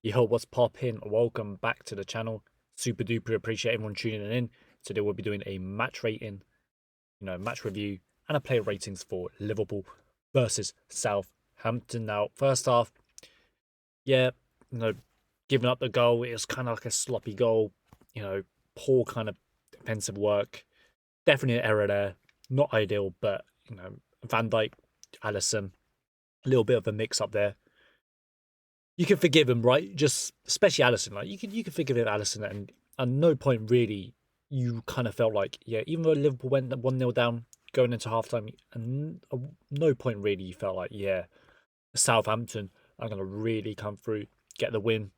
Yo, what's poppin'? Welcome back to the channel. Super duper appreciate everyone tuning in. Today we'll be doing a match rating, match review, and a player ratings for Liverpool versus Southampton. Now, first half, yeah, you know, giving up the goal, it was kind of like a sloppy goal, poor kind of defensive work. Definitely an error there. Not ideal, but Van Dijk, Alisson, a little bit of a mix up there. You can forgive him, right? Just especially Alisson. Like you can forgive him, Alisson, and at no point really you kind of felt like, yeah, even though Liverpool went 1-0 down going into halftime, and no point really you felt like, yeah, Southampton are gonna really come through, get the win.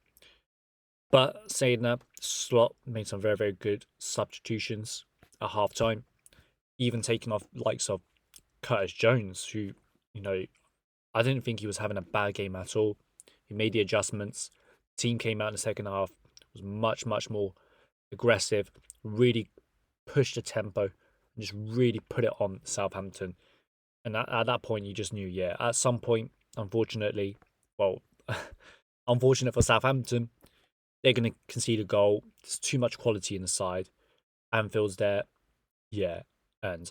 But saying that, Slot made some very, very good substitutions at halftime, even taking off likes of Curtis Jones, who, you know, I didn't think he was having a bad game at all. He made the adjustments. Team came out in the second half, was much, much more aggressive, really pushed the tempo, and just really put it on Southampton. And at that point, you just knew, yeah, at some point, unfortunately, well, unfortunate for Southampton, they're going to concede a goal. There's too much quality in the side. Anfield's there, yeah. And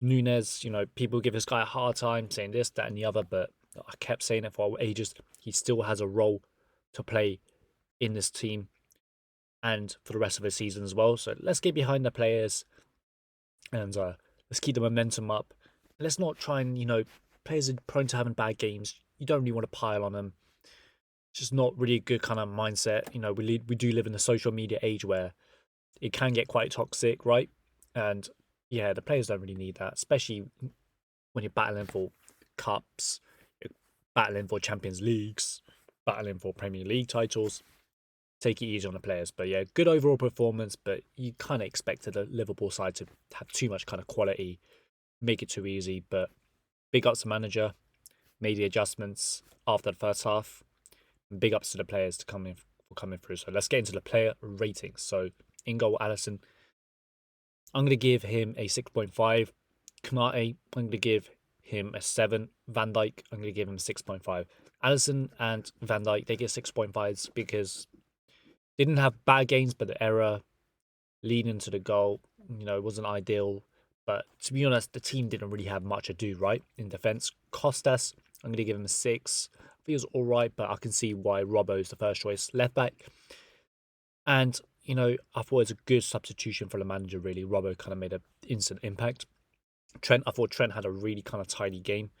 Nunez, people give this guy a hard time saying this, that, and the other, but I kept saying it for ages. He still has a role to play in this team and for the rest of the season as well. So let's get behind the players and let's keep the momentum up. Let's not try and, players are prone to having bad games. You don't really want to pile on them. It's just not really a good kind of mindset. We do live in the social media age where it can get quite toxic, right? And yeah, the players don't really need that, especially when you're battling for cups, you're battling for Champions Leagues, battling for Premier League titles. Take it easy on the players. But yeah, good overall performance, but you kind of expected the Liverpool side to have too much kind of quality, make it too easy. But big ups to manager, made the adjustments after the first half. And big ups to the players for coming through. So let's get into the player ratings. So in goal, Alisson, I'm going to give him a 6.5. Kanate, I'm going to give him a 7. Van Dijk, I'm going to give him a 6.5. Alisson and Van Dijk, they get 6.5s because they didn't have bad games, but the error leading to the goal, wasn't ideal. But to be honest, the team didn't really have much to do, right? In defence, Costas, I'm going to give him a 6. I think it was all right, but I can see why Robbo's the first choice left back. And, I thought it was a good substitution for the manager, really. Robbo kind of made an instant impact. I thought Trent had a really kind of tidy game.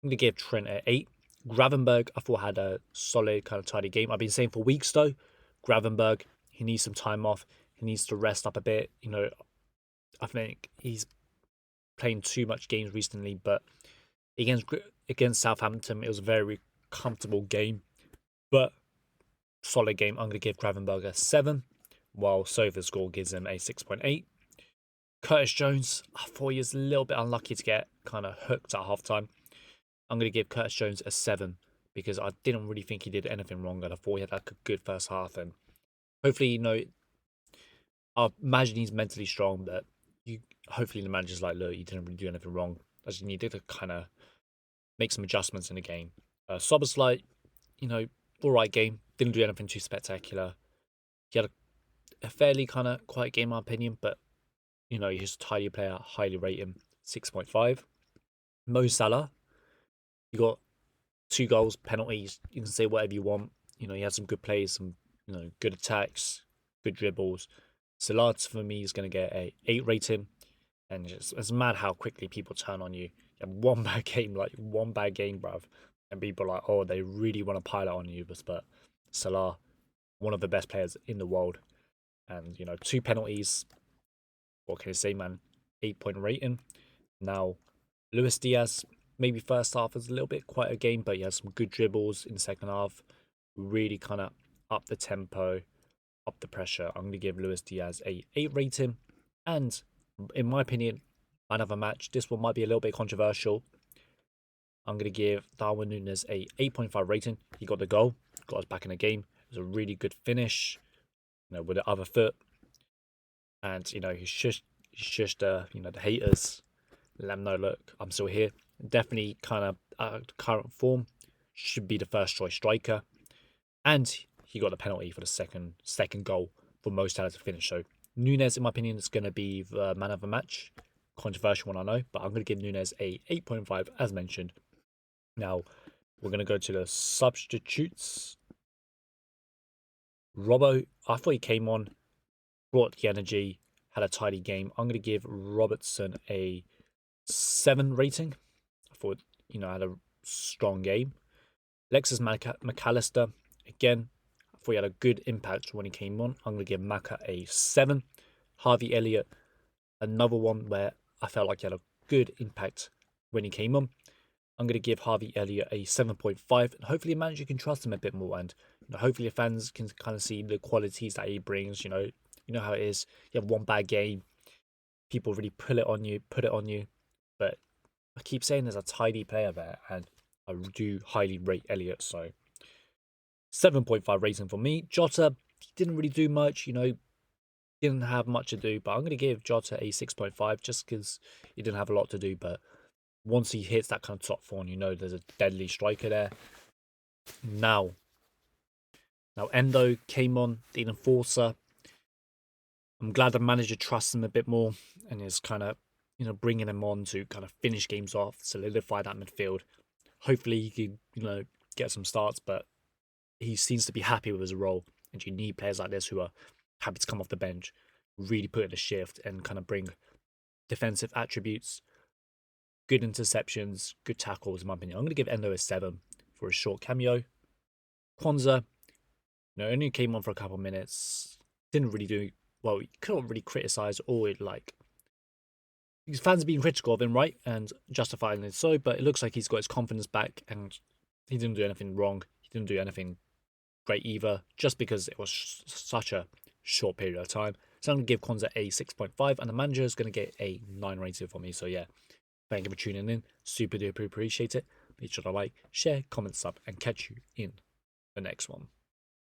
I'm going to give Trent an 8. Gravenberg, I thought had a solid kind of tidy game. I've been saying for weeks, though, Gravenberg, he needs some time off. He needs to rest up a bit. I think he's playing too much games recently, but against Southampton, it was a very comfortable game, but solid game. I'm going to give Gravenberg a 7, while SofaScore gives him a 6.8. Curtis Jones, I thought he was a little bit unlucky to get kind of hooked at halftime. I'm going to give Curtis Jones a 7 because I didn't really think he did anything wrong. And I thought he had like a good first half. And hopefully, I imagine he's mentally strong. That hopefully the manager's like, look, you didn't really do anything wrong. I just needed to kind of make some adjustments in the game. Soboslai, all right game. Didn't do anything too spectacular. He had a fairly kind of quiet game, in my opinion, but he's a tidy player. Highly rate him 6.5. Mo Salah, you got 2 goals, penalties. You can say whatever you want. He had some good plays, some good attacks, good dribbles. Salah for me is going to get a 8 rating, and it's mad how quickly people turn on you. You have one bad game, bruv, and people are like, oh, they really want to pile it on you. But Salah, one of the best players in the world, and 2 penalties. What can I say, man? 8-point rating. Now, Luis Diaz, maybe first half was a little bit quite a game, but he has some good dribbles in the second half. Really kind of up the tempo, up the pressure. I'm going to give Luis Diaz a 8 rating. And in my opinion, man of a match. This one might be a little bit controversial. I'm going to give Darwin Nunez a 8.5 rating. He got the goal, got us back in the game. It was a really good finish, with the other foot. And, he shushed the haters. Let them know, look, I'm still here. Definitely kind of current form. Should be the first choice striker. And he got the penalty for the second goal for most talented finish. So Nunez, in my opinion, is going to be the man of the match. Controversial one, I know, but I'm going to give Nunez a 8.5 as mentioned. Now, we're going to go to the substitutes. Robbo, I thought he came on, brought the energy, had a tidy game. I'm going to give Robertson a 7 rating. I thought, had a strong game. Alexis McAllister, again, I thought he had a good impact when he came on. I'm going to give Maka a 7. Harvey Elliott, another one where I felt like he had a good impact when he came on. I'm going to give Harvey Elliott a 7.5, and hopefully a manager can trust him a bit more, and hopefully the fans can kind of see the qualities that he brings. You know how it is. You have one bad game, people really put it on you, but I keep saying there's a tidy player there, and I do highly rate Elliott, so 7.5 rating for me. Jota, he didn't really do much, didn't have much to do, but I'm going to give Jota a 6.5 just because he didn't have a lot to do, but once he hits that kind of top form, there's a deadly striker there. Now Endo came on, the enforcer. I'm glad the manager trusts him a bit more and is kind of, bringing him on to kind of finish games off, solidify that midfield. Hopefully he can, get some starts, but he seems to be happy with his role. And you need players like this who are happy to come off the bench, really put in a shift and kind of bring defensive attributes, good interceptions, good tackles, in my opinion. I'm going to give Endo a 7 for a short cameo. Kwanzaa, only came on for a couple of minutes. Didn't really do well. You couldn't really criticize or his fans have been critical of him, right? And justifying so, but it looks like he's got his confidence back and he didn't do anything wrong. He didn't do anything great either, just because it was such a short period of time. So I'm going to give Kwanzaa a 6.5 and the manager is going to get a 9 rating for me. So yeah, thank you for tuning in. Super duper appreciate it. Make sure to like, share, comment, sub, and catch you in the next one.